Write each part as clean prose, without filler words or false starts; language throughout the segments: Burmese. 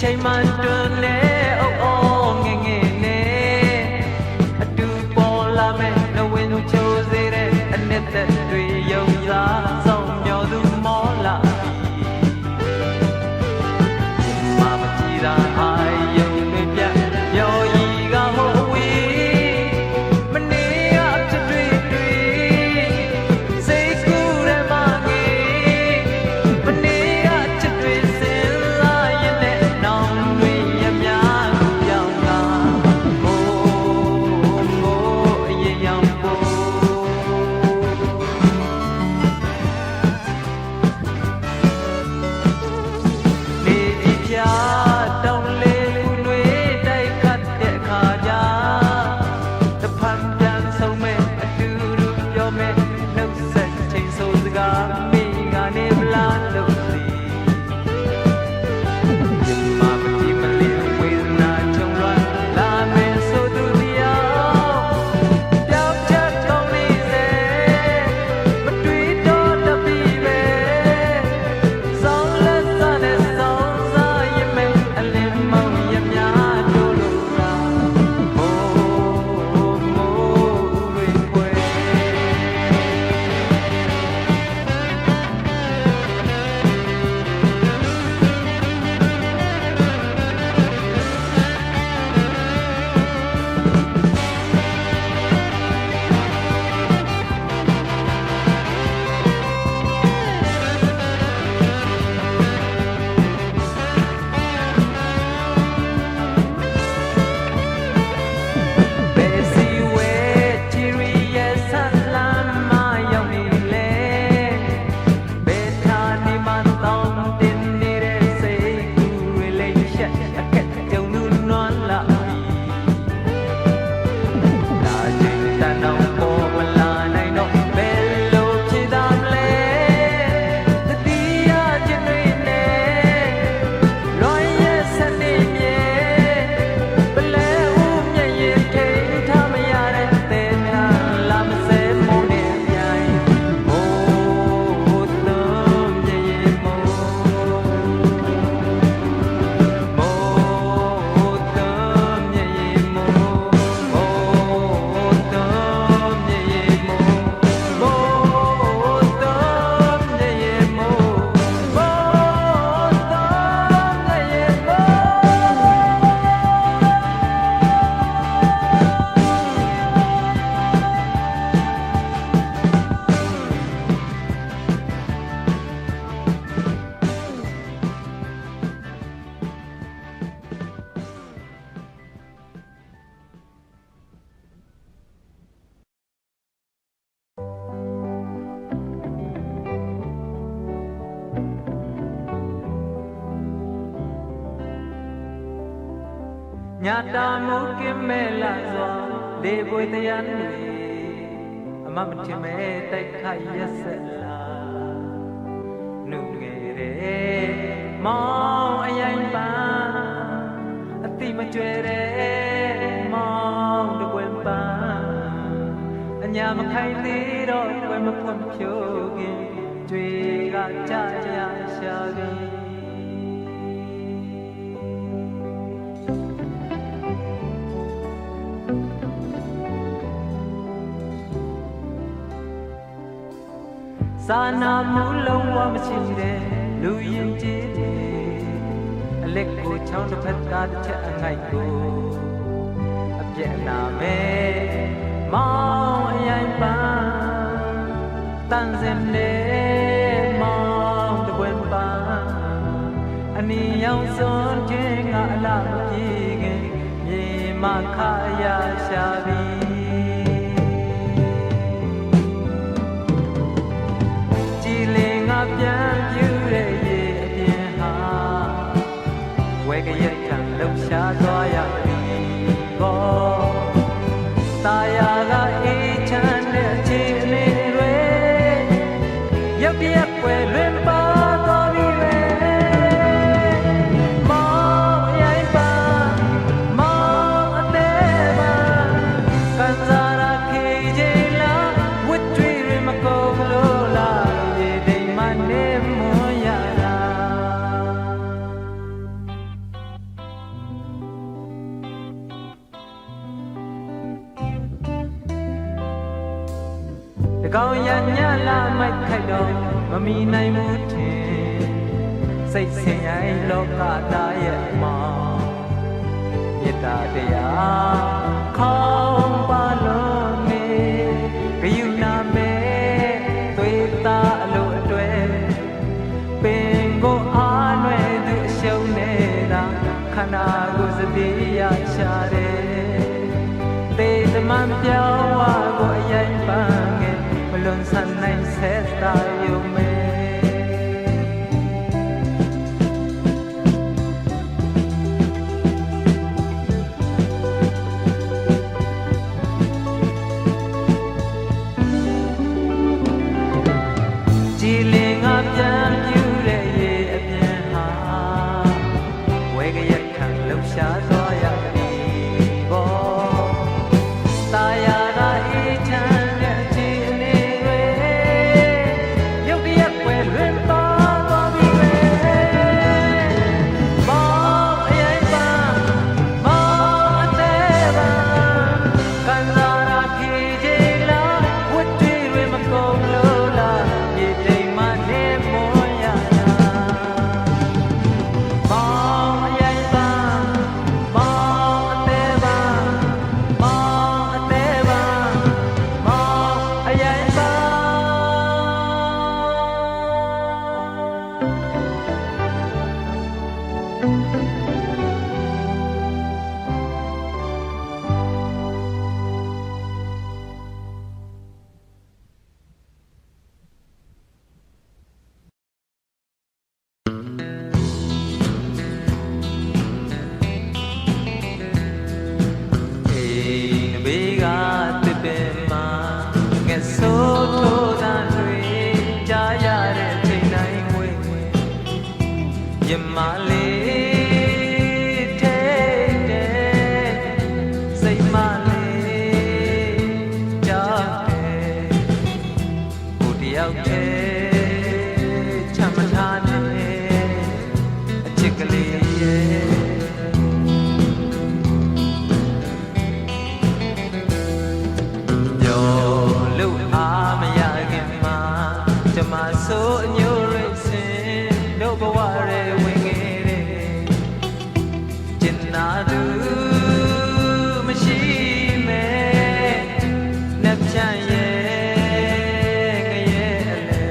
ချိန်မှတွန်းနေအော်ငငယ်နဲ့အတူပေါ်လာမဲ့နှဝင်းချိုးစေတဲ့အနှစ်သက်တွေယုံစားဆောင်မျောသူမောလာပြီမမကြည်တာအာယုံတွေပြမျောရီကဟိုဝေးမနေရဖြစ်တွေစိတ်ကူးရမငေးမနေရချစ်တွေစင်လာရင်လည်းနောင်တွေရများပြောင်းလာမိုးအရင်ရောင်ပိုးနေကြပြတောင်းလေးလူတွေတိုက်ခတ်တဲ့အခါကြတဖန်ပြန်ဆုံးမဲ့အတူတူပြောမဲ့နှုတ်ဆက်ချိန်ဆိုစကားမိကနေဗလားလို့ဒီမမတိမလေးဝေဒနာချုံလွှမ်းလာမယ်ဆိုသူတရားပြောင်းချက်ကောင်းလေးစေမတွေ့တော့တပြီပဲစောင်းလက်စားနဲ့စောင်းစားရင်မဲ့အလင်းမောင်ရများတို့လို့လားမိုးတွေပွဲဘယ်စီဝဲချီရီရဲ့ဆတ်လမ်းမရောက်နေလေဘယ်ထာနေမှတောင်းတင်နေတဲ့စိတ်ကူးတွေလေးရှက်အခက်ကြုံလူနွမ်းလာပြီလာချိန်တန်တော့ပေါ်မလာနိုင်တော့ဘယ်လိုဖြစ်တာမလဲတတိယချင်းတွေနဲ့လွန်ရဲ့စနေမြေပလဲဦးမျက်ရည်ထိန်ထားမရတဲ့တဲများလာမစဲမိုးနဲ့မြိုင်မိုးသုံးမျက်ရည်မိုးသုံးမျက်ရည်မိုးသုံးမျက်ရည်မိုးသုံးမျက်ရည်မိုးသုံးမျက်ရည်ညာတာမူကင်းမဲ့လာစွာလေပွေတရားတွေအမမထင်မဲ့တိုက်ခိုက်ရက်ဆက်လာနှုတ်ငယ်တဲ့မောင်အရင်ပန်းအတိမကျွဲတဲ့မောင်တကွယ်ပန်းအညာမခိုင်သေးတော့ကွယ်မဖွင့်ဖြိုးခင်ကြွေကကြကြရှာပြီစာနာမှုလုံးဝမရှိတဲ့လူရင်ကြည်တဲ့အလက်ကိုချောင်းတစ်ဖက်ကတစ်ချက်အငိုက်ကိုအပြက်နာမဲ့မောင်အရင်ပန်းတန်စင်နေမောင်တပွင့်ပန်းအနီရောင်စွန်ခြင်းကအလားမပြေခင်မြေမခရရှာပြီပြန်ပြူတဲ့ရေအပြင်ဟာဝဲကရက်ထံလှုပ်ရှားသွားရပြီဘောတာယာကအေးချမ်းတဲ့အခြေအနေတွေရုပ်ပြက်ွယ်လွင်ပါသွားပြီပဲမောင်အရင်ပါမောင်အသေးပါက มีในมุทินစိတ်ဆင်ရိုင်းလောကသားရဲ့မောင်မေတ္တာတရားခေါင်းပါလုံးနေဂယုဏမဲသွေးသားအလိုအတွေ့ပင်ကိုအားနွယ်သူအရှုံးနေတာခန္ဓာကိုယ်စတိရရှာတယ်တေသမန်ပြောင်းဝါကိုအရင်ပန်းငယ်မလွန်ဆန်နိုင်ဆက်တာယုံမဲကြည်လင်ကပြန်ပြူတဲ့ရေအပြန်ဟာဝဲကရက်ခံလှူရှားသွားရသည်ဘောတာယာသာအေးချမ်းတဲ့အခြေအနေတွေရုပ်တရက်ပွဲလွင်သွားပြီပဲမောင်အရင်ပန်းမောင်အသေးပန်းကန်စားရာဖြေချိန်လားဝတ်တွေမကုန်လို့လားရေတိမ်မနေမွန်ရတာမောင်အရင်ပန်းမောင်အသေးပန်းမောင်အသေးပန်းမောင်အရင်ပန်းဘေးကတစ်ပင်မှာငါဆိုးထိုးသားတွေကြားရတဲ့ချိန်တိုင်းဝေးရမလေးထဲတဲ့စိတ်မလေးကြားတယ်ကိုတယောက်တည်းချမ်းမထားနဲ့အချစ်ကလေးရဲ့ဆိုအညိုရိတ်စင်တို့ဘဝရဲဝင်ခဲ့တဲ့ကျင်နာသူမရှိမဲ့နှပ်ချမ်းရဲ့ငရဲ့အလဲ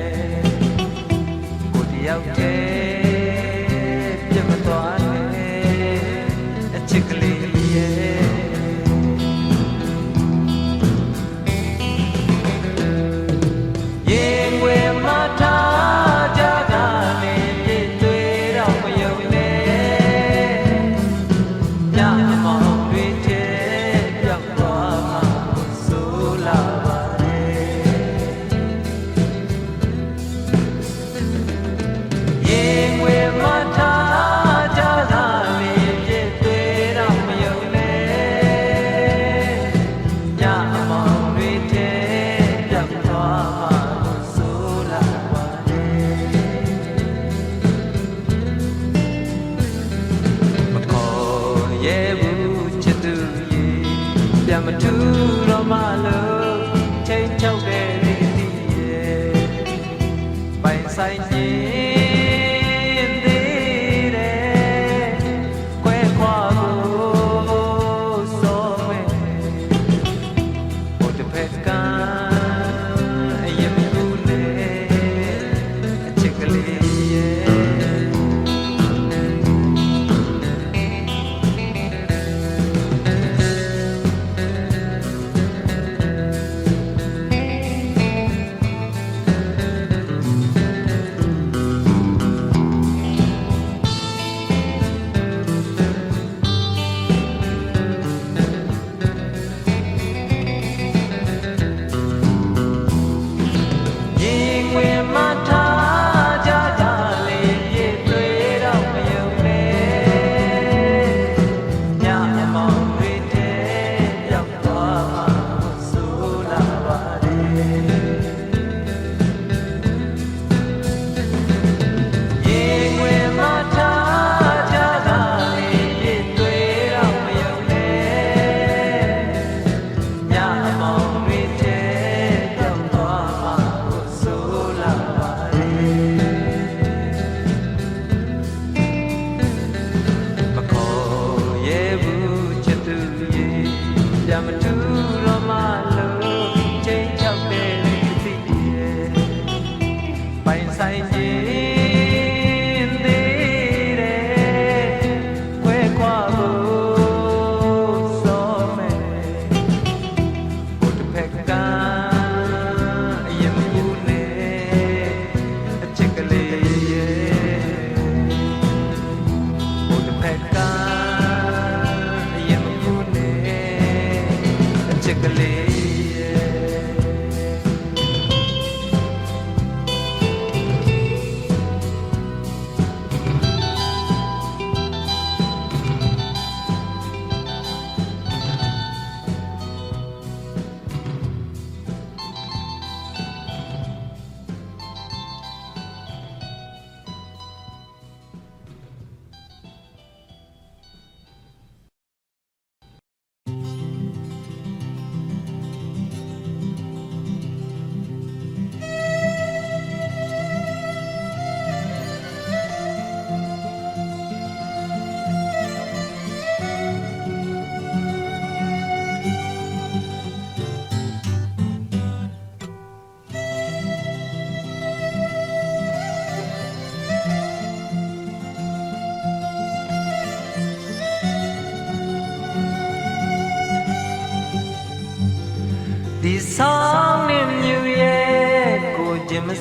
ကိုတယောက်တည်းပြတ်မသွားနဲ့အချစ်ကလေးရဲ့ပြန်မထူတော့မှလို့ချိန်ချောက်တဲ့ဒီစီရဲ့ပိုင်ဆိုင်ခြင်းသေးတယ်ခွဲခွာကိုစောမဲ့ဘုတ်တစ်ဖက်ကအရင်မကူနဲ့အချစ်ကလေးရဲ့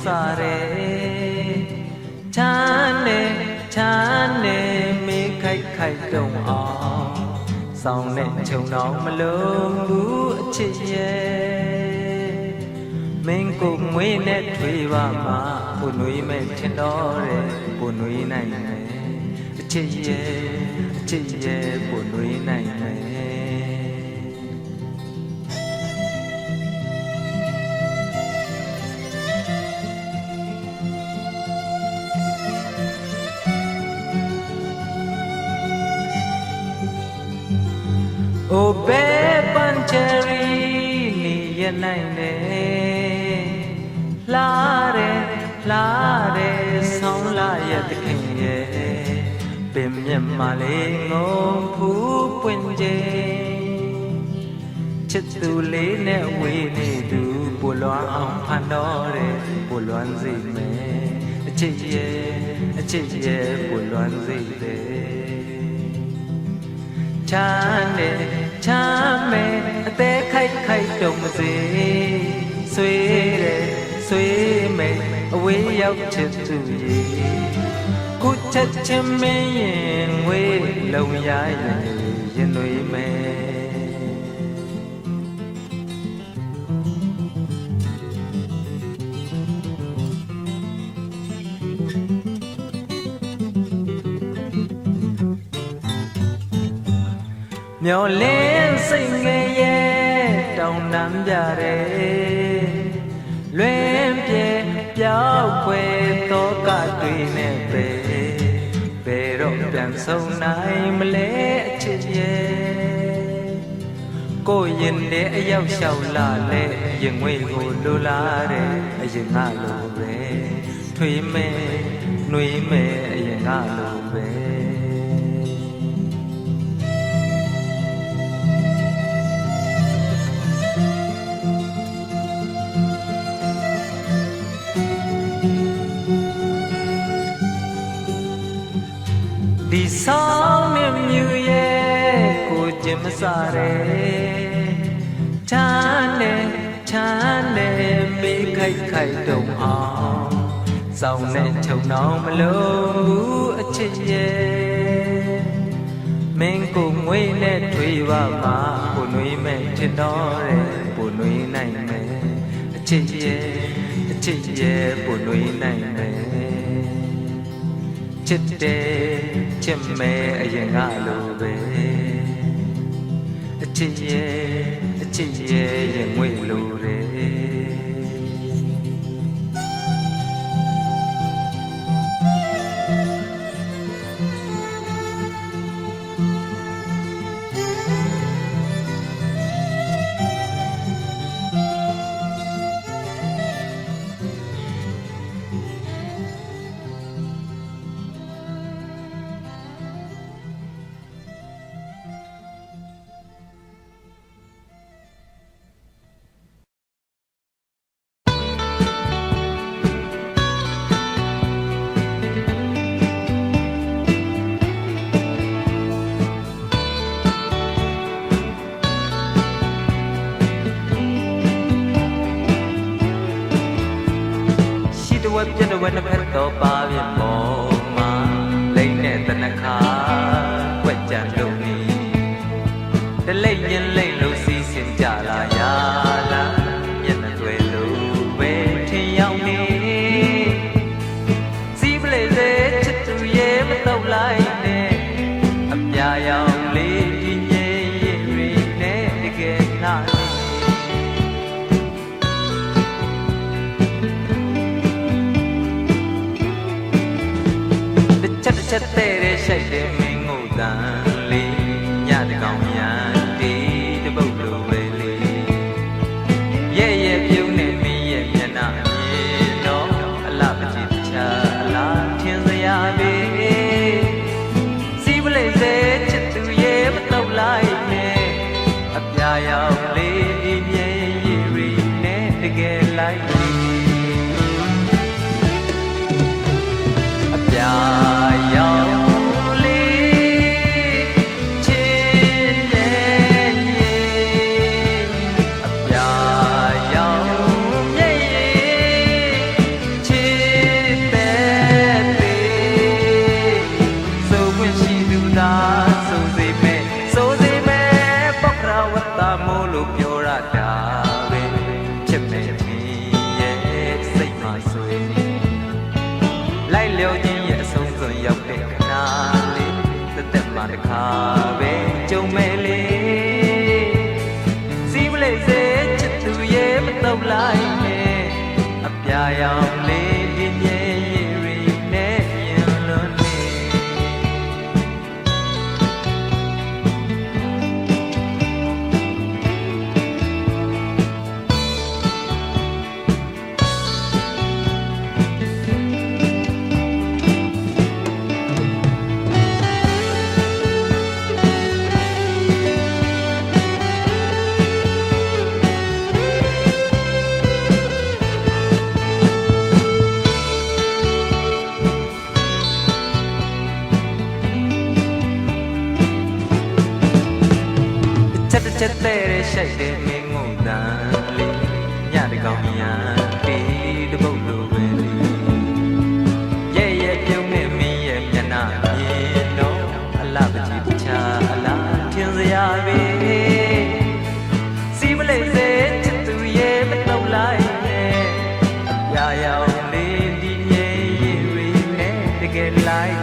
စားတယ်ချမ်းနဲ့မေးခိုက်တုံအောင်စောင်းနဲ့ခြုံတော့မလုံးဘူးအချစ်ရဲ့မင်းကိုငွေနဲ့ထွေးပါမှာကိုနွေးမဲ့ထင်တော့တယ်ကိုနွေးနိုင်မယ်အချစ်ရဲ့ကိုနွေးနိုင်မယ်အိုဘဲပန်ချယ်ရီနေရနိုင်တယ်လာတယ်ဆောင်းလာရတဲ့ခင်ရဲ့ပင်မြတ်မလေးငုံဖူးပွင့်ခြင်းချစ်သူလေးနဲ့ဝေးနေသူပူလွမ်းအောင်ဖန်တော့တယ်ပူလွမ်းစေမယ်အချစ်ရဲ့ပူလွမ်းစေတယ်ချမ်းမယ်အသေးခိုက်တုံမစေဆွေးမယ်အဝေးရောက်ချစ်သူရေခုချက်ချင်းမင်းရင်ငွေလုံရရင်တွေမယ်မျောလင်းစိတ်ငယ်ရဲ့တောင်းတမ်းကြတယ်လွင်ပြေပြောက်ွယ်သောကတွေနဲ့ပဲဘယ်တော့ပြန်ဆုံးနိုင်မလဲအချစ်ရဲ့ကိုရင်တဲ့အရောက်လျှောက်လာလဲရင်ငွေကိုလိုလားတဲ့အရင်ကလိုပဲထွေးမဲ့နှွေးမဲ့အရင်ကလိုပဲဒီဆောင်နဲ့မြူရဲ့ကိုကျင်မစားတယ်ချမ်းနဲ့မေးခိုက်တုံအောင်စောင်းနဲ့ခြုံတော့မလုံးဘူးအချစ်ရဲ့မင်းကိုငွေနဲ့ထွေးပါမှာကိုနွေးမဲ့ထင်တော့တယ်ကိုနွေးနိုင်မယ်အချစ်ရဲ့ကိုနွေးနိုင်မယ်ချစ်မယ်အရင်ကလိုပဲအချစ်ရဲ့ရင်ငွေလိုတယ်ပြတ်တော့နှစ်ဖက်တော့ပါပြမောမှာလိမ့်နဲ့တနခါကွက်ကြံလို့နေတလိမ့်ရင်လိမ့်လို့စီးစင်ကြလာရလားမျက်နှာတွေလို့ပဲထင်ရောက်နေစီးပလေစေချစ်သူရဲ့မတော့လိုက်နဲ့အပြာရောင်လေးဒီငယ်ရီနဲ့တကယ်နာချက်တဲ့ရှိုက်တဲ့မင်းငိုတန်လေးညတကောင်ရန်တီးတပုတ်လိုပဲလေးရဲ့ပြုံးနေမင်းရဲ့မျက်နှာမြေတော့အလှပကြည့်ချာအလားထင်စရာပဲစီးပလေစေချစ်သူရဲ့မတော့လိုက်နဲ့အပြာရောင်လေးဒီမြေရီနဲ့တကယ်လိုက်အပြာရောင်လေး တခါပဲကြုံမဲ့လေစီးမလေးစေချစ်သူရဲ့မတော့လိုက်နဲ့အပြာရောင်လေးပြင်းပြင်းရီနဲ့ရင်လွန်နေချက်တဲ့ရှိုက်တဲ့မင်းငုံတန်လေးညတကောင်ညာတီးတပုတ်လိုပဲလေရဲ့ရဲ့ပြုံးနဲ့မင်းရဲ့မျက်နှာမြင်တော့အလားပကြီးတခြားအလားထင်စရာပဲစီမလေးစေချစ်သူရဲ့မတော့လိုက်နဲ့အပြာရောင်လေးဒီရဲ့ရီနဲ့တကယ်လိုက်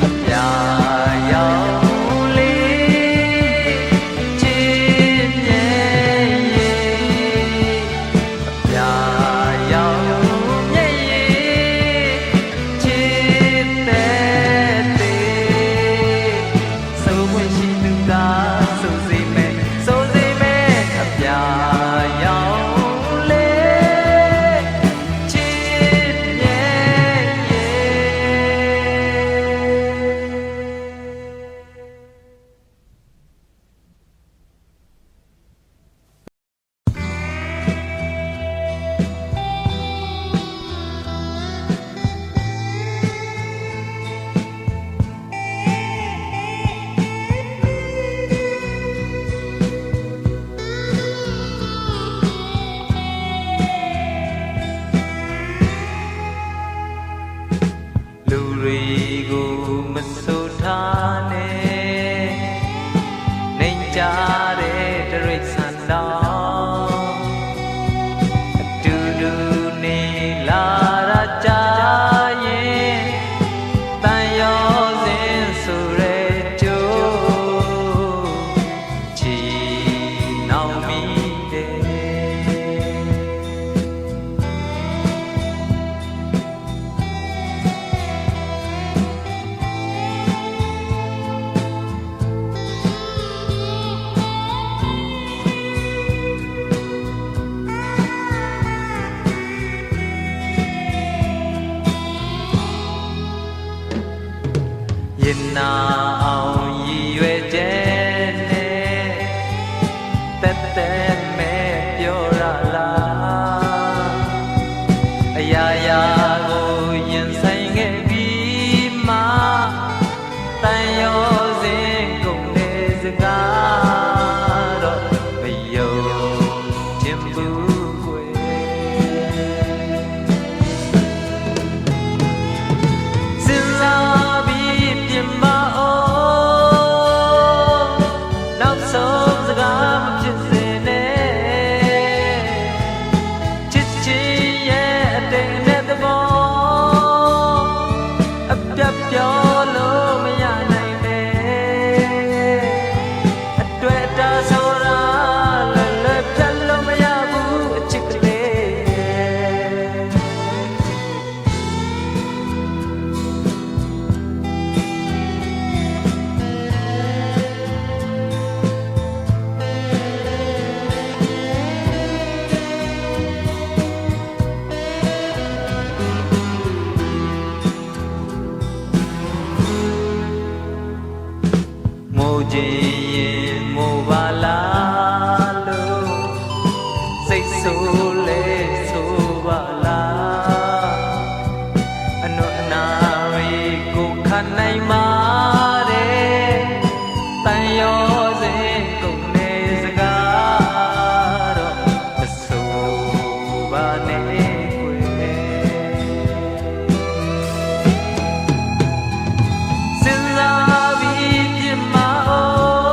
အပြာမဆိုထားနဲ့နေကြတဲ့တရိษံတော်အတူတူနေလာရကြရင်တန်ရောစင်ဆိုရဲကြိုးချီနောင်မိတဲ့ရင်နာအောင်ရည်ရွယ်ချက်နဲ့တက်တက်မဲ့ပြောရလားအရာရာကိုရင်ဆိုင်ခဲ့ပြီးမှတန်ရောစင်ကုန်တဲ့စကားတော့မယုံခြင်းဘူးကွယ်စဉ်းစားပြင်မအောင်နောက်ဆုံးစကားမဖြစ်စေနဲ့ချစ်ချင်ရဲ့အတိတ်နဲ့သဘောအပြတ်ပြောလို့မရနိုင်နဲ့အတွက်တာဆိုတာလည်းလည်းဖြတ်လို့မရဘူးအချစ်ကလေးကြည်ရင်မို့ပါလားလို့စိတ်ဆိုးလဲဆိုပါလားအနုအနာရီကိုခံနိုင်မှာတဲ့တန်ရောစင်ကုန်နေစကားတော့မဆိုပါနဲ့ကွယ်စဉ်းစားပြီးပြင်မအောင်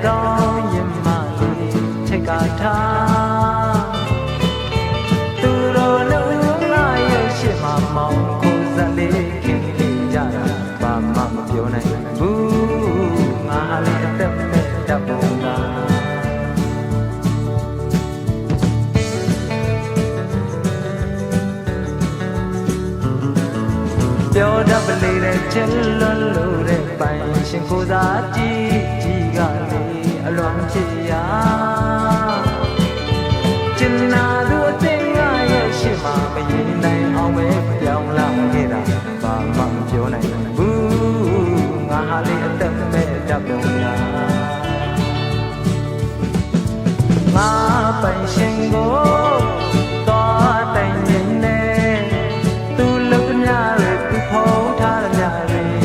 ကောင်းရင်မလေးထိတ်ကားထားသူတို့လုံးငါရဲ့ရှေ့မှာမောင်းကိုစလေးခင်လေးကြတာဘာမှမပြောနိုင်ဘူးငါလေးအသက်မဲ့တတ်ပုံကပြောတတ်ပလေတဲ့ချစ်လွန်လို့တဲ့ပိုင်ရှင်ကိုစားကြည့်ကြည့်ကလေးအလွန်ချစ်ရာကျင်နာသူအသိငါရဲ့ရှေ့မှာမရင်နိုင်အောင်ပဲပြောင်းလာခဲ့တာဘာမှမပြောနိုင်ဘူးငါဟာလေးအသက်မဲ့တတ်ပုံလားငါပိုင်ရှင်ကိုသွားတိုင်နေနဲ့သူလုံမြရသူဖုံးထားရမြရ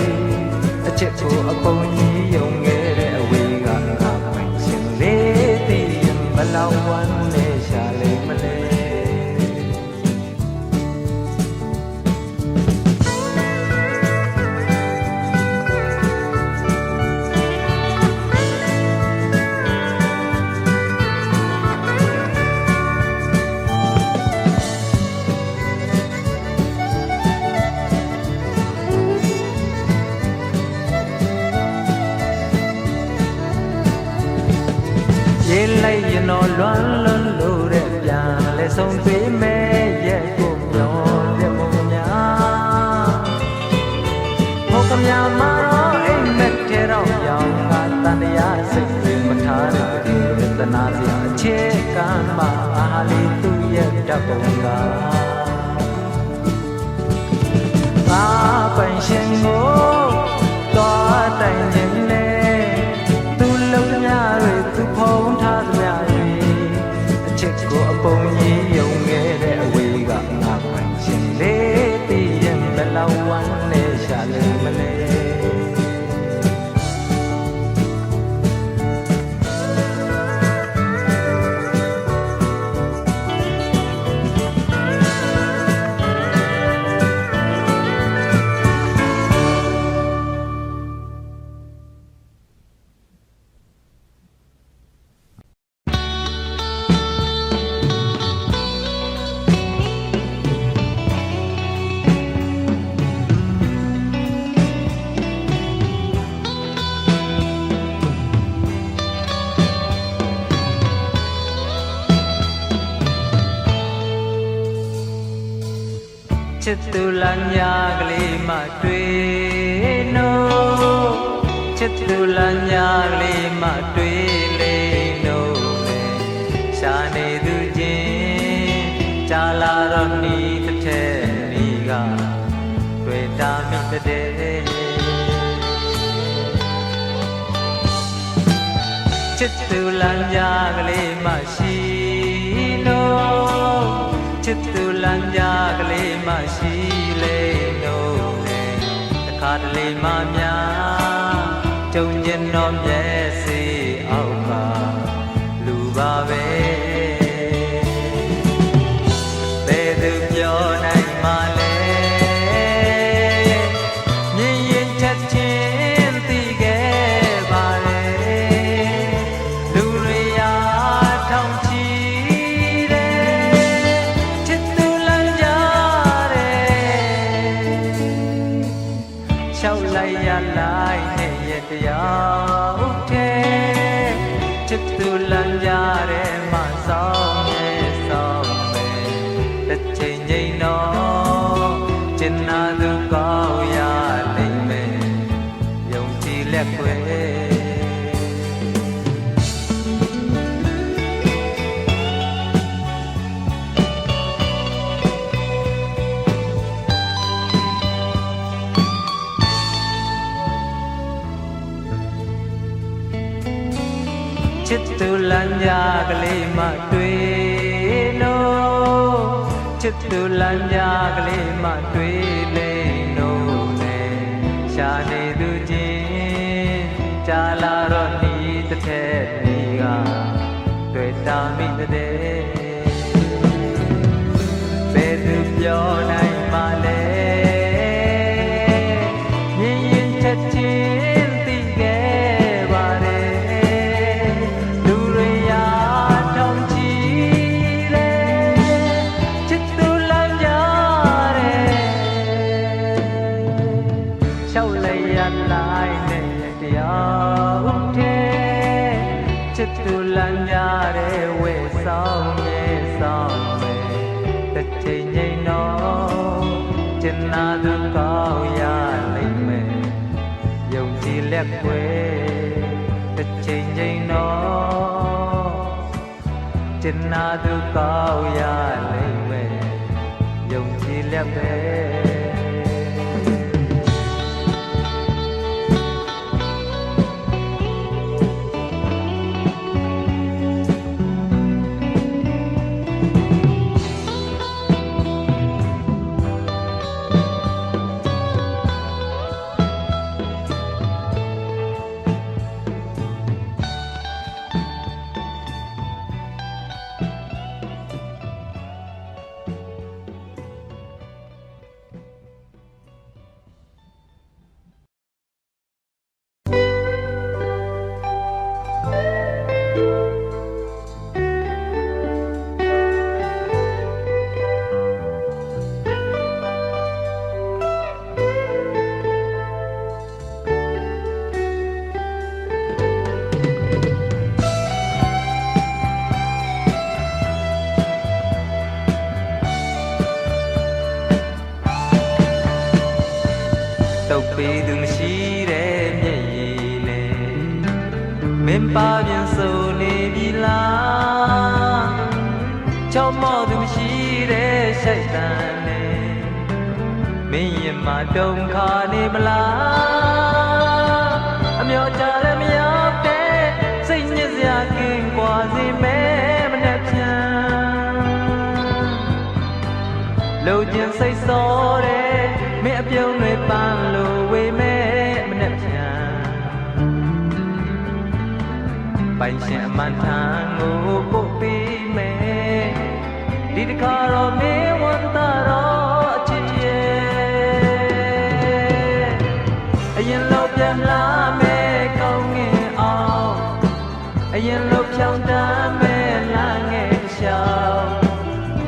အချက်ကိုအကုန်ကြီးယုံခဲ့တဲ့အဝေးကငါပိုင်ရှင်လေးတည်ရင်ဘလောက်ဝမ်းနေရှာလိမ့်မလဲရေးလိုက်ရင်တော့လွမ်းလွန်းလို့တဲ့ပြန်လဲဆုံးပေးမဲ့ရဲ့ကိုမျောတဲ့မုံများဟောကမြမတော့အိမ်မက်ထဲတော့ရောင်ကတန်တရားစိတ်တွေမထားတဲ့တနာစရာအခြေကမ်းမှာအားလေးသူ့ရဲ့တတ်ပုံကငါပိုင်ရှင်ကိုသွားတိုင်ခြင်းနဲ့သူလုံးများတွေသူဖုံးထားသမျှတွေအချစ်ကိုအပုံကြီးယုံခဲ့တဲ့အဝေးကငါပိုင်ရှင်လေးတည်ရင်ဘယ်လောက်ဝမ်းနေရှာလိမ့်မလဲချစ်သူလမ်းညာကလေးမှတွေ့နို့ချစ်သူလမ်းညာကလေးမှတွေ့လေနို့လေရှာနေသူချင်းကြာလာတော့နီးတစ်ထက်နီးကတွေ့တာမိတဲ့ချစ်သူလမ်းညာကလေးမှရှိနို့ချစ်သူလမ်းကြကလေးမရှိလေနို့နဲ့တခါတလေမှများကြုံကျင်တော့မျက်စိအောက်ကလူပါပဲဘယ်သူပြောနိုင်မှလဲမြင်ရင်ချက်ချင်းသိခဲ့ပါလေလူတွေရာထောင်ချီရှောက်လိုက်ရလိုက်နဲ့ရဲ့တရားတဲ့ချစ်သူလမ်းကြတဲ့မဆောင်ရဲ့ဆောင်ပဲတစ်ချိန်ချိန်တော့ကျင်နာသူကောင်းရလိမ့်မယ်ယုံကြည်လက်ွယ်ချစ်သူလမ်းညာကလေးမှတွေ့နို့ချစ်သူလမ်းညာကလေးမှတွေ့လေနို့နဲ့ရှာနေသူချင်းကြာလာတော့နီးတစ်ထက်နီးကတွေ့တာမိတဲ့ဘယ်သူပြောနိုင်မှလဲမြင်ရင်ချက်ချင်းသိခဲ့ပါတယ် နာသူကောင်းရလိမ့်မယ်ယုံကြည်လက်ပဲတုတ်ပေးသူမရှိတဲ့မျက်ရည်နဲ့မင်းပါပြန်ဆိုနေပြီလားချောမော့သူမရှိတဲ့ရှိုက်တန်နဲ့မင်းရင်မတုံခါနေမလားအမျော်ကြလည်းမရောက်တဲ့စိတ်ညစ်စရာကင်းကွာစီမဲမနဲ့ဖြန်လိုချင်စိတ်စောတဲ့မင်းအပြုံးတွေပန်းလို့ဝေမဲ့မနဲ့ဖြန်ပိုင်ရှင်အမှန်ထန်ကိုပို့ပြီးမယ်ဒီတခါတော့မင်းဝန်တာတော့အချစ်ရဲ့အရင်လို့ပြန်လာမယ်ကောင်းငင်အောင်အရင်လို့ဖြောင်းတမ်းမယ်လာငယ်ရှောင်း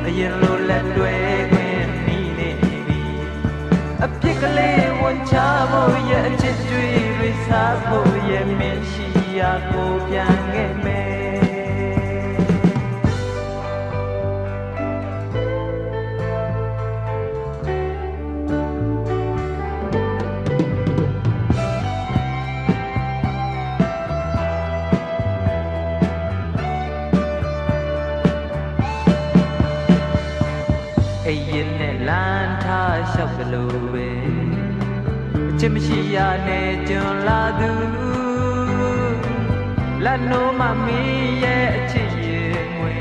အရင်လို့လက်တွေအပြစ်ကလေးဝန်ချဖို့ရဲ့အချစ်တွေစားဖို့ရဲ့မင်းရှိရာကိုပြန်ခဲ့မယ်အိရင်နဲ့လမ်းထားလျှောက်လို့ပဲအချစ်မရှိရနဲ့ကျွန်လာသူလက်နိုးမမီရဲ့အချစ်ရဲ့ငွေ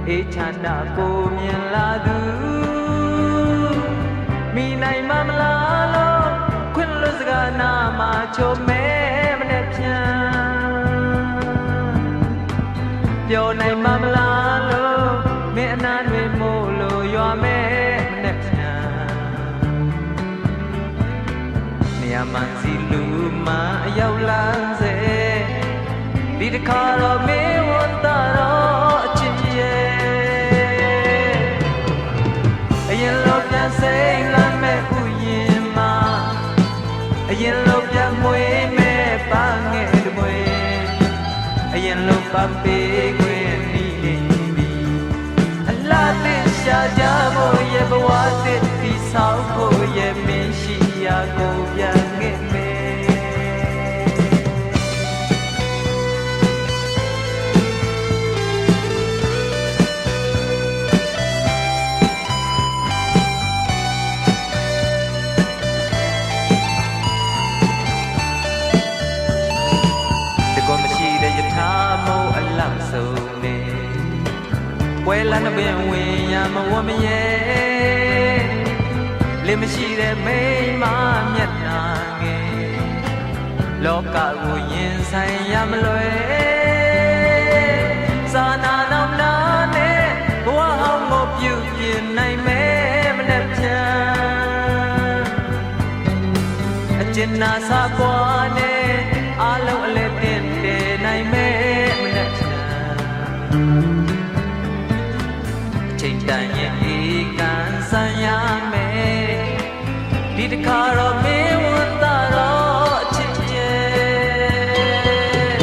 အေးချမ်းသာကိုမြင်လာသူမိနိုင်မမလားလို့ခွင့်လွတ်စကားနာမှာချိုမဲမနဲ့ဖြန်ပြောနိုင်မမလားလို့မင်းအနာတွေမို့လို့ရွာမဲမနဲ့ဖြန်နေရာမှစီလူမှအရောက်လန်းစေဒီတခါတော့မင်းဝန်တာတော့အချစ်ရဲ့အရင်လို့ပြန်စိတ်လမ်းမဲ့ဥယျာဉ်မှာအရင်လို့ပြန်မွေးမဲ့ပန်းငယ်တမွေအရင်လို့ပန်းပေးခွင့်နီးနေပြီအလားတင်ရှာကြဖို့ရဲ့ဘဝတစ်ဒီဆောက်ဖို့ရဲ့မင်းရှိရာကိုပြန်ခဲ့မယ်မို့အလောက်ဆုံးနေပွဲလန်းပင်ဝင်ရမဝမရဲ့လင်းမရှိတဲ့မိမမျက်နှာငယ်လောကကိုရင်ဆိုင်ရမလွယ်စာနာနောက်နာနဲ့ဘဝဟောင်းကိုပြုပြင်နိုင်မယ်မနဲ့ဖြန်အကျဉ်းနာစာပွားနဲ့အားလုံးအလဲတင်တယ်နိုင်မယ်မနဲ့ဖြန်ချိန်တန်ရဲ့ဧကန်ဆန်ရမယ်ဒီတခါတော့မင်းဝန်တာတော့အချစ်ရဲ့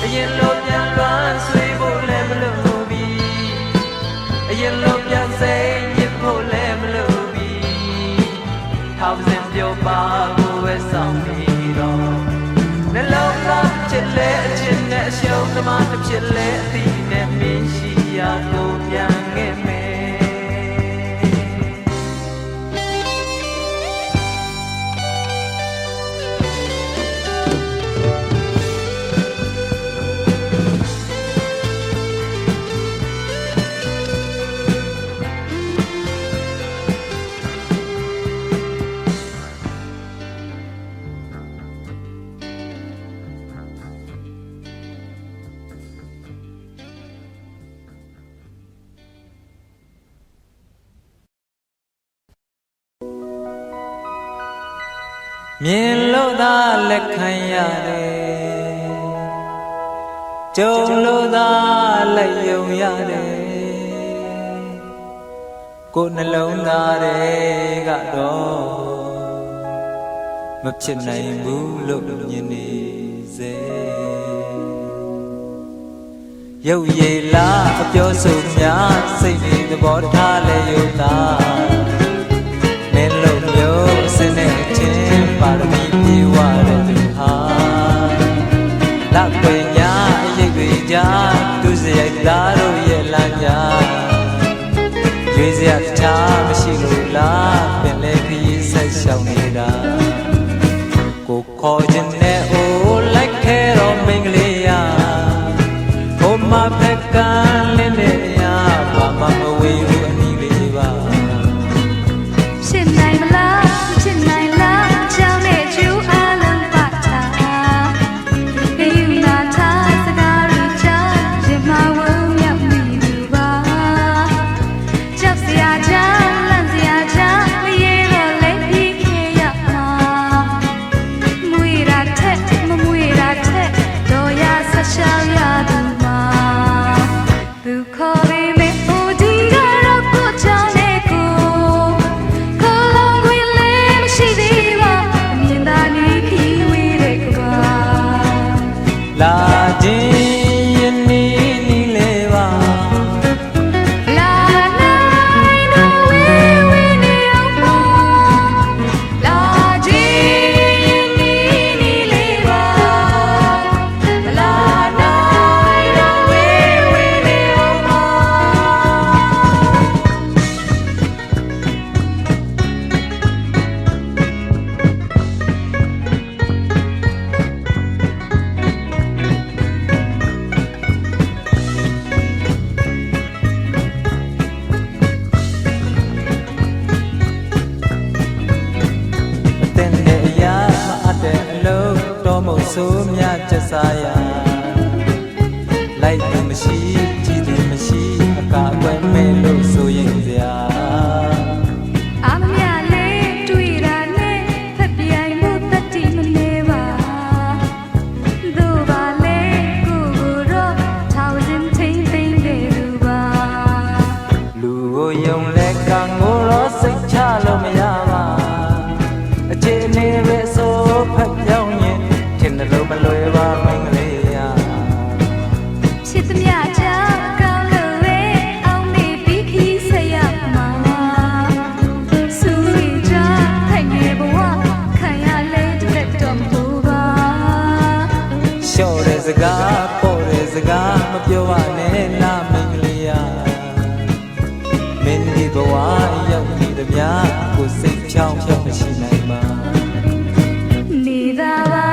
အရင်လိုပြန်လွမ်းဆွေးဖို့လည်းမလိုပြီအရင်လိုပြန်စိတ်ညစ်ဖို့လည်းမလိုပြီထောက်စင်ပြောပါကိုပဲဆောင်နေတော့နှလုံးသားချစ်လဲအချစ်နဲ့အရှုံးသမားတစ်ဖြစ်လဲအသီး တဲ့မင်းရှိရာကိုပြန်ခဲ့မယ်မြင်လို့သာလက်ခံရတယ်ကြုံလို့သာလက်ယုံရတယ်ကိုယ်နှလုံးသားတွေကတော့မဖြစ်နိုင်ဘူးလို့မြင်နေစေရုပ်ရည်လားအပြောဆိုများစိတ်တွေသဘောထားလဲယုံသားမင်းလို့မျိုးစနေချင်းပါရမီပြေဝတဲ့သူဟာလက်ပွင့်ညာအရေးတွေကြားသူစရိုက်သားတို့ရဲ့လမ်းကြားရွေးစရာတခြားမရှိလို့လားပင်လေခရီးဆက်ရှောင်နေတာကိုခေါ်ခြင်းနဲ့အိုးလိုက်ခဲတော့မင်္ဂလေးရဟိုမှာဖက်ကန်းလင်းနေရဘာမှမဝေးဘူးအနည်းလေးပါဖြစ်နိုင်မလားဖြစ်နိုင်လားကြောင်းနဲ့ကျူးအလုံးပါတာခေယူနာထားစကားရချာရင်မဝုံမြောက်မိသူပါကြောက်စရာကြောင့်လန့်စရာကြောင့်မရေတော့လဲပြီးခေရမှာမွေတာထက်မမွေတာထက်တော့ရဆက်ရှောင်ရသူမှာသူခေါ်ပြီးမေဦးဒီကတော့ကိုချောင်းနဲ့ကိုလာခြင်းယနေ့နီးလေပါလာနိုင်တော့ဝေးဝေးနေအောင်ပါလာခြင်းယနေ့နီးလေပါလာနိုင်တော့ဝေးဝေးနေအောင်ပါမုတ်ဆိုးမြချက်စားရလိုက်သူမရှိကြည်သူမရှိအကာအကွယ်မဲ့လို့ဆိုရင်စရာအမမြလေးတွေ့တာနဲ့ဖက်ပြိုင်မှုတတိမနေပါသူပါလေကိုကိုတော့ထောင်စင်ထိန်သိမ့်ခဲ့သူပါလူကိုယုံလက်ကံကိုတော့စိတ်ချလို့မရပါအခြေအနေပဲဆိုဖက်ပြောင်းရင်နှလုံးမလွယ်ပါမင်္ဂလေးရချစ်သမျှချာကောင်းလို့ပဲအောင်နေပြီးခီးဆက်ရမှာစူရီချာထိုင်နေဘဝခံရလဲတဲ့တော့မဟုတ်ပါလျှော့တဲ့စကားပေါ်တဲ့စကားမပြောပါနဲ့လားမင်္ဂလေးရမင်းဒီဘဝရောက်နေသမျှကိုစိတ်ဖြောင်းဖြောင်းမရှိနိုင်ပါနေသာပါ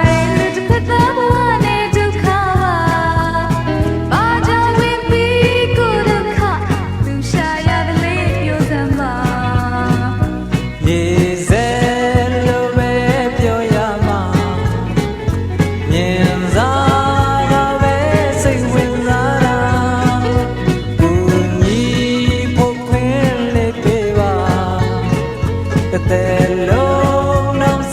တဲ့လုံးနောက်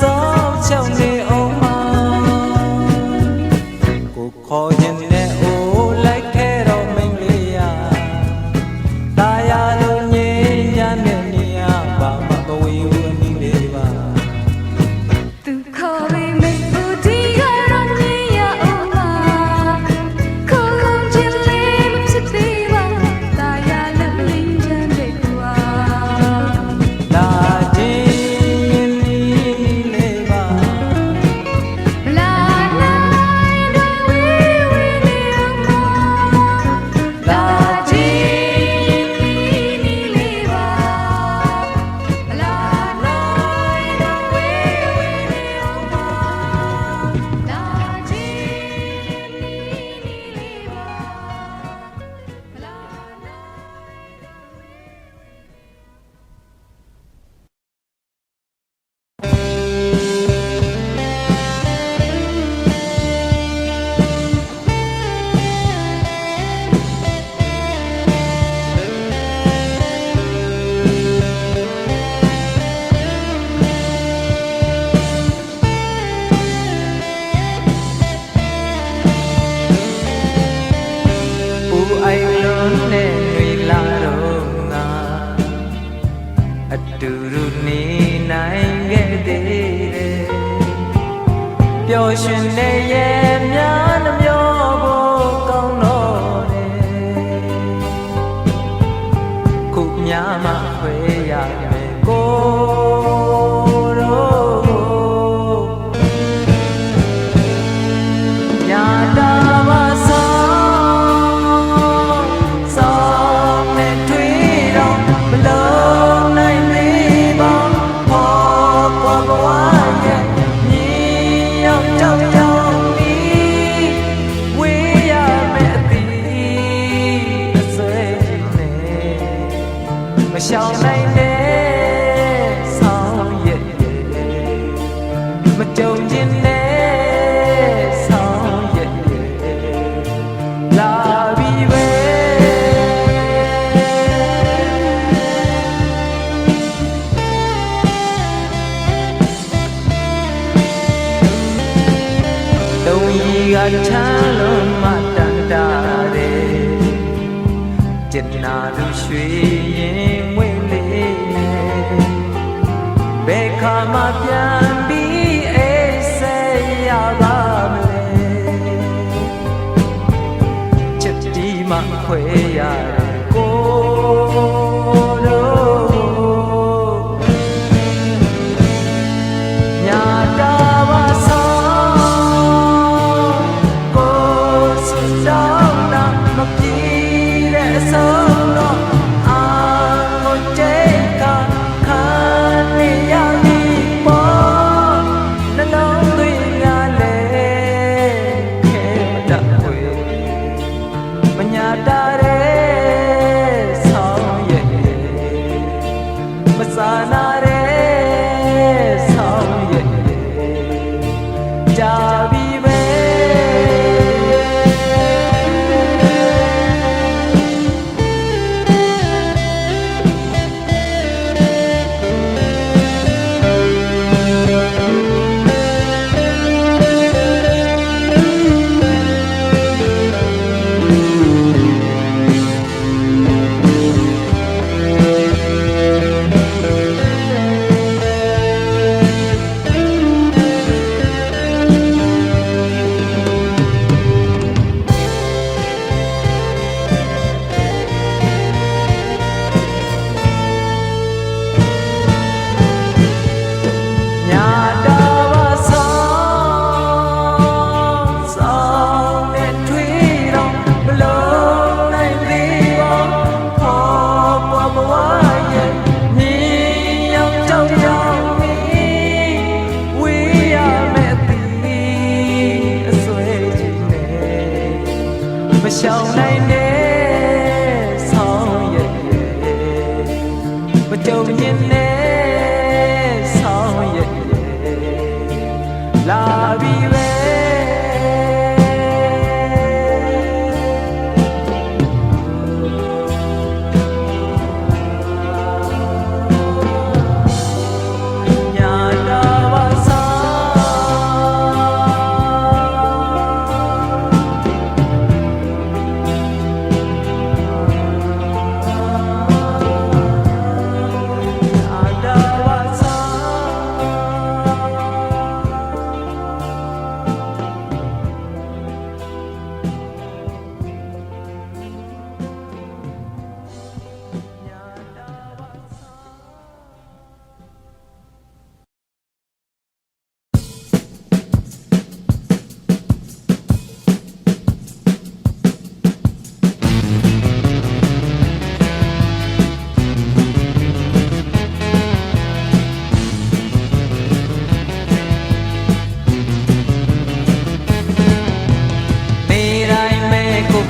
အိုင်လုံးနဲ့တွေလာတော့ငါအတူတူနေနိုင်ခဲ့သေးတယ်ပျော်ရွှင်နေရဲ့များနှမျောဖို့ကောင်းတော့တယ်ခုများမှခွဲရမယ်ကိုရှောင်နိုင်တဲ့ဆောင်ရွက်မကြုံခြင်းနဲ့ဆောင်ရွက်လာပြီပဲတုံးကြီးကချမ်းလုံးမတန်တာတဲ့ကျင်နာသူရွှေရင်ဘယ်ခါမှပြန်ပြီးအိပ်စက်ရပါမလဲချစ်တီမှခွဲရတယ်ကိုတို့ညာတာပါဆောင်ကိုစွတောင်းတာမပြေတဲ့အဆုံးတော့အာကိုကြိတ်ကခံနေရပြီပေါ့နှလုံးသွင်းရလေခဲတတ်ခွေမညာတာတဲ့ဆောင်ရဲ့မစာနာတဲ့ဆောင်ရဲ့ကြာပြီပဲရှောင်နိုင်တဲ့ဆောင်ရွက်မကြုံရင်နဲ့ဆောင်ရွက်လာပြီပဲ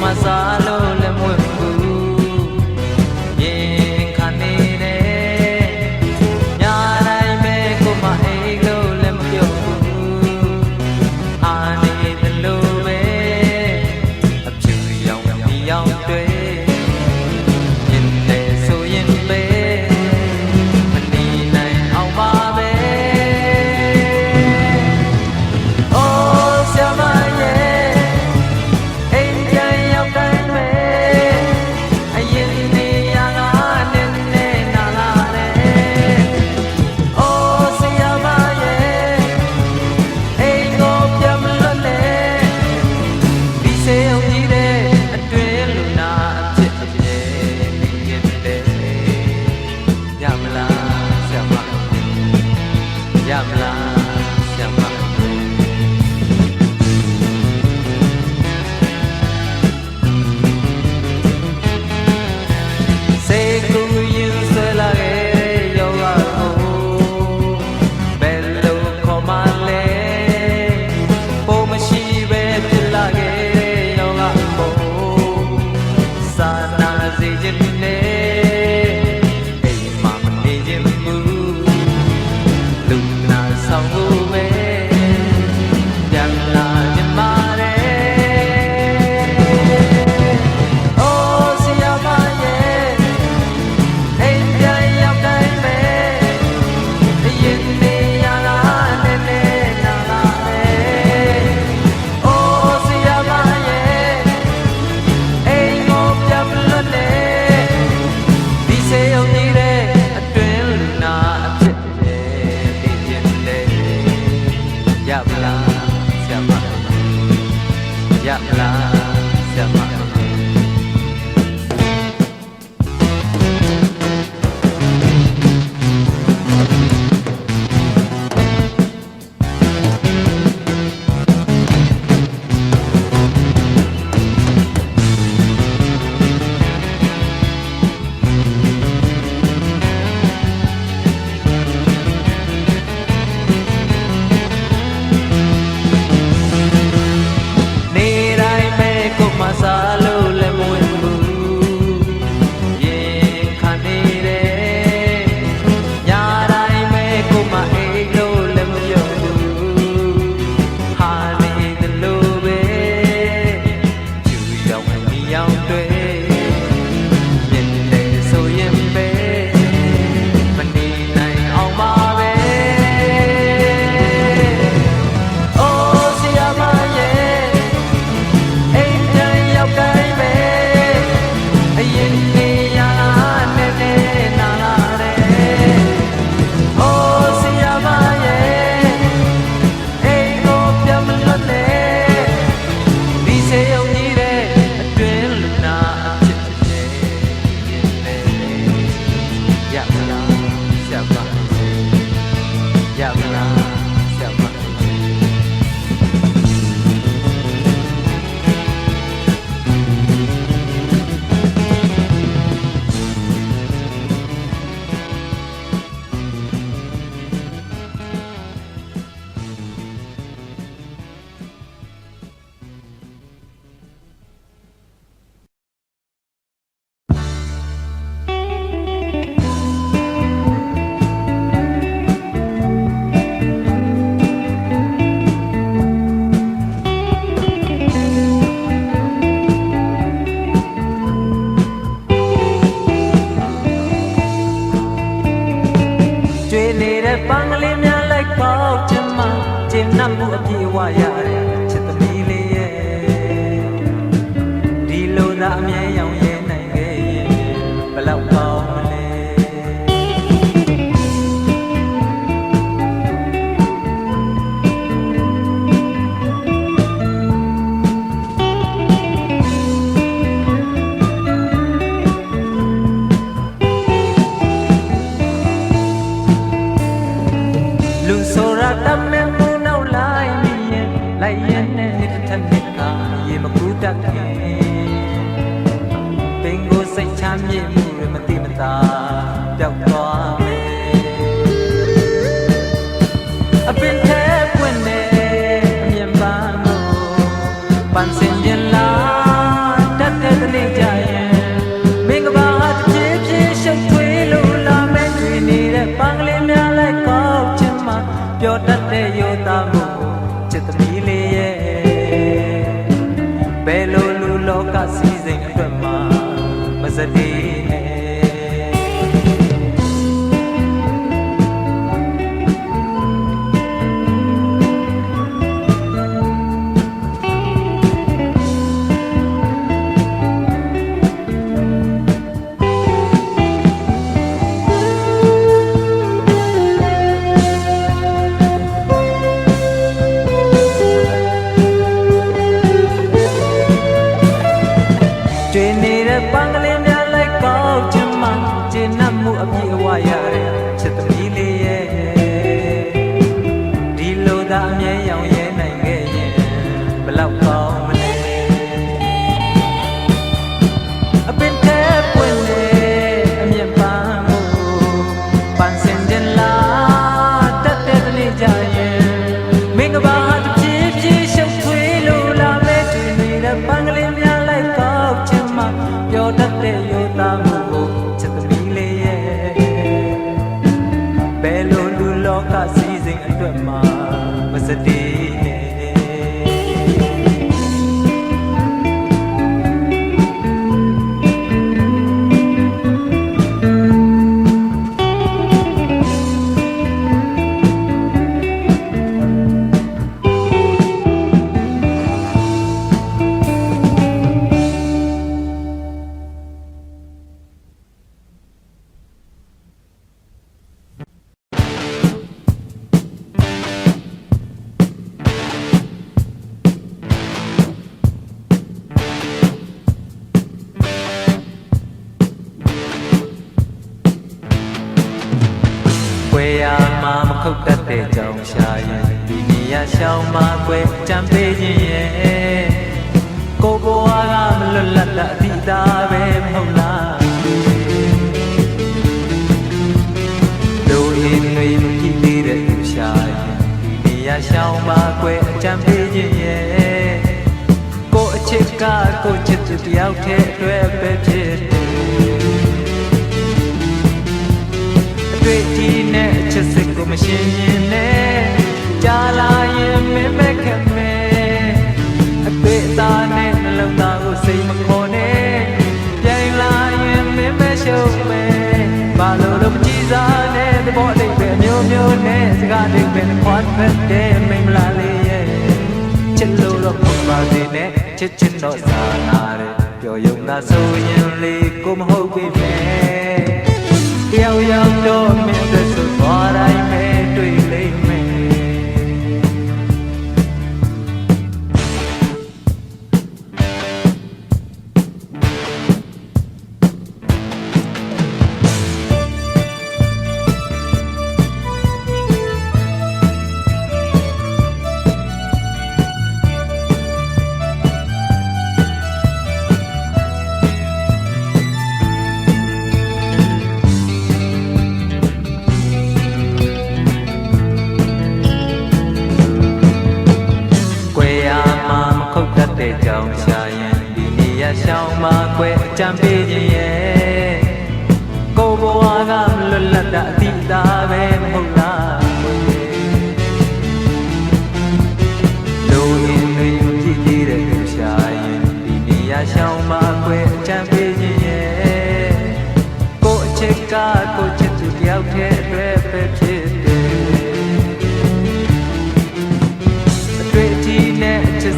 မစားလို့လည်းမွေးဘူးရင်ခါနေတယ်ညာတိုင်းပဲကိုမအိတ်လို့လည်းမပြောဘူးအာနေတယ်လို့ပဲအဖြူရောင်ဒီရောင်တွေရင်တယ်ဆိုရင်ပဲမနေနိုင်အောင်ပါပဲအိုးဆရာမရဲ့အိမ်ပြန်ရောက်တိုင်းပဲ ပြေဝရတဲ့ချစ်သမီးလေးရဲ့ဒီလိုသာအမြဲရောင်ရဲနိုင်ခဲ့ရင်ဘယ်လောက်ကောင်းမလဲလူဆိုတာတမန်မှုနောက်လိုက်ရင်လိုက်ရင်နဲ့တစ်ထက်တစ်ခါရေမကူတတ်ခင်ပင်ကိုစိတ်ချမ်းမြေ့မှုတွေမတိမတာပျောက်သွားမယ်အပင်ထဲပွင့်နေအမြင်ပန်းကိုပန်းစင်ရင်လာတတ်တဲ့နေ့ကြရင်မင်္ဂဘာတစ်ပြေးပြေးရှုပ်ထွေးလို့လာမဲ့တွေ့နေတဲ့ပန်းကလေးများလိုက်ကောက်ချင်မှပျော်တတ်တဲ့ရိုးသားမှုချစ်သမီးလေးရဲ့ဘယ်လိုလူလောကစည်းစိမ်အတွက်မှမစတေးနဲ့တွေ့နေတဲ့ပန်းကလေးများလိုက်ကောက်ချင်မှကျဉ်းနှံ့မှုအပြည့်အဝရတဲ့ချစ်သမီးလေးရဲ့ဒီလိုသာအမြဲရောင်ရဲနိုင်ခဲ့ရင်ဘယ်လောက်ကောင်းမလဲအပင်ထဲပွင့်နေအမြင်ပန်းမှုပန်းစင်တင်လာတတ်တဲ့နေ့ကြရင်မင်္ဂဘာတစ်ပြေးပြေးရှုပ်ထွေးလို့လာမဲ့တွေ့နေတဲ့ပန်းကလေးများလိုက်ကောက်ချင်မှပျော်တတ်တဲ့ရိုးသားမှုကိုချစ်သမီးလေးရဲ့ဘယ်လိုလူလောကစည်းစိမ်အတွက်မှမစတေးနဲ့ွယ်ရမှာမခုတ်တတ်တဲ့ကြောင်ရှာရင်ဒီနေရာရှောင်းမှာကွယ်ကြံပေးခြင်းရဲ့ကိုဘွားကမလွတ်လပ်တာအတိသားပဲမဟုတ်လားလူရင်းတွေမကြည့်သေးတဲ့သူရှာရင်ဒီနေရာရှောင်းမှာကွယ်ကြံပေးခြင်းရဲ့ကိုအချစ်ကကိုချစ်သူတယောက်တည်းအတွက်ပဲဖြစ်တွေ့ဒီနဲ့ချစ်စစ်ကိုမရှင်းရင်နဲ့ကြားလာရင်မင်းမဲ့ခဲ့မယ်အတွေ့အသာနဲ့နှလုံးသားကိုစိတ်မခေါ်နဲ့ပြိုင်လာရင်မင်းမဲ့ရှုံးမယ်ဘာလို့လို့မကြည့်စားနဲ့သဘောတိတ်ပဲမျိုးမျိုးနဲ့စကားတိတ်ပဲခွန်ဖက်တဲ့မိမလာလေးရဲ့ချစ်လို့တော့ပုံပါသေးနဲ့ချစ်ချင်တော့စားလာတယ်ပျော်ရုံသာဆိုရင်လေကိုမဟုတ်ပြီမယ်တယောက်ယောက်တော့မင်းသက်ဆိုသွားတိုင်းပဲတွေ့လိမ့်မယ်တဲ့ကြောင်ရှာရင်ဒီနေရာရှောင်းမှာကွယ်ကြံပေးခြင်းရဲ့ကိုဘဝကမလွတ်လပ်တာအတိသားပဲမဟုတ်လားလူရင်းတွေကြည့်သေးတဲ့သူရှာရင်ဒီနေရာရှောင်းမှာကွယ်ကြံပေးခြင်းရဲ့ကိုအချစ်ကကိုချစ်သူတယောက်တည်းအတွက်ပဲဖြစ်တယ်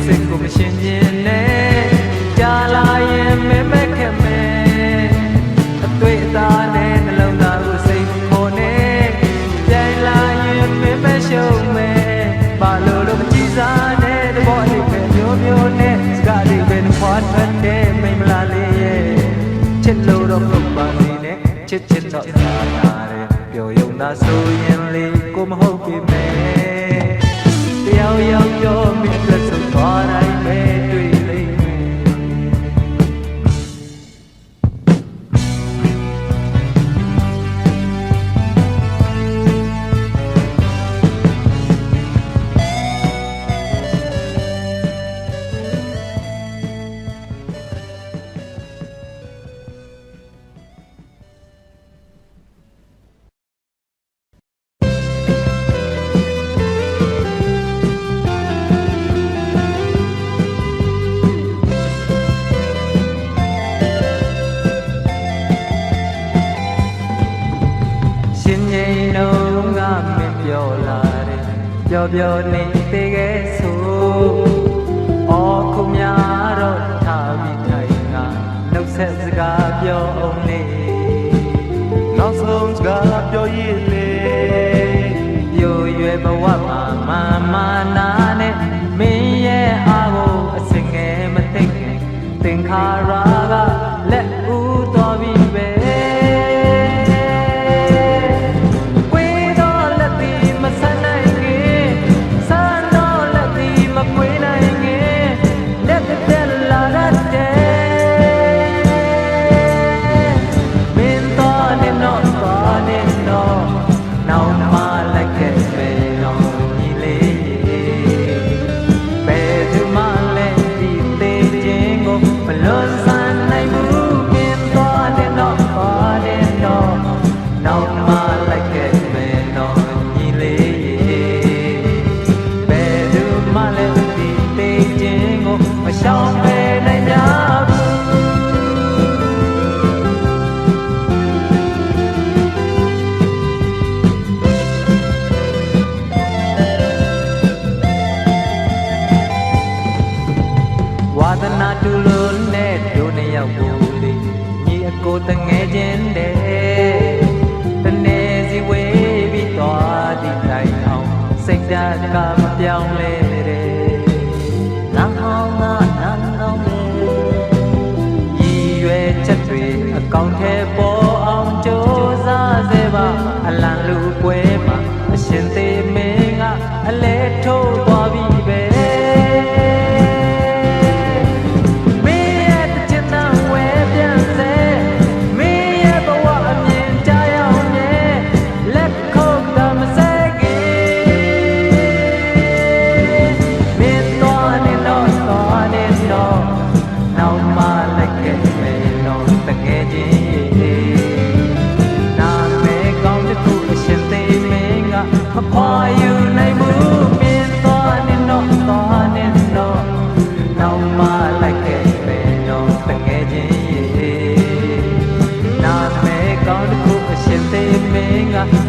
စိတ်ကိုမရှင်းခြင်းနဲ့ကြာလာရင်မင်းမဲ့ခဲ့မယ်အတွေ့အသာနဲ့နှလုံးသားကိုစိတ်ခေါ်နေကြိုင်လာရင်မင်းမဲ့ရှုံးမယ်ဘာလို့မကြည့်စားနဲ့တဘောလေးပဲမျိုးမျိုးနဲ့စကားလေးပဲဖွာထွက်တဲ့မိမလာလေးရဲ့ချစ်လို့တော့မပါနေနဲ့ချစ်တော့သာတာတဲ့ပျော်ရုံသာဆိုရင်လေကိုမဟုတ်ပြီမယ်တယောက်ယောက်ပြောမိသက်ဆုံးသွားတိုင်းပဲတွေ့လိမ့်မယ်ပြောနေသေးခဲ့ဆိုအော်ခုများတော့ထားပြီးထိုင်ကနှုတ်ဆက်စကားပြောအောင်လေနောက်ဆုံးစကားပြောရည်လေပြိုရွယ်ဘဝမှာမာနာနဲ့မင်းရဲ့အားကိုအစင်ငယ်မသိခင်သင်္ခါရကလက်ဦးတော်ပြီးပဲတူလို့နဲ့တို့နှစ်ယောက်ကိုလေညီအကိုတငယ်ချင်းတဲ့တနေ့စီဝေးပြီးသွားသည့်တိုင်အောင်စိတ်ဓာတ်ကမပြောင်းလဲတဲ့လမ်းဟောင်းကလမ်းကောင်းလေရည်ရွယ်ချက်တွေအကောင့်ထဲပေါ်အောင်ကြိုးစားစေပါအလံလူပွဲမှာအရှင်သေးမင်းကအလဲထိုးသွားပြီးပဲ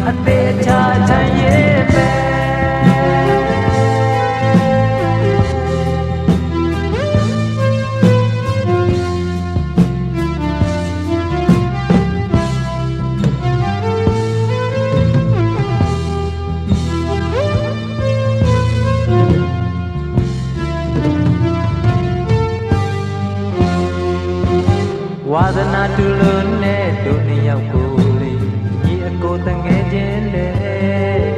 အသေးချာချင်ရဲ့ပဲဝါသနာတူလို့နဲ့တို့နှစ်ယောက်ကိုကိုတငယ်ချင်းတဲ့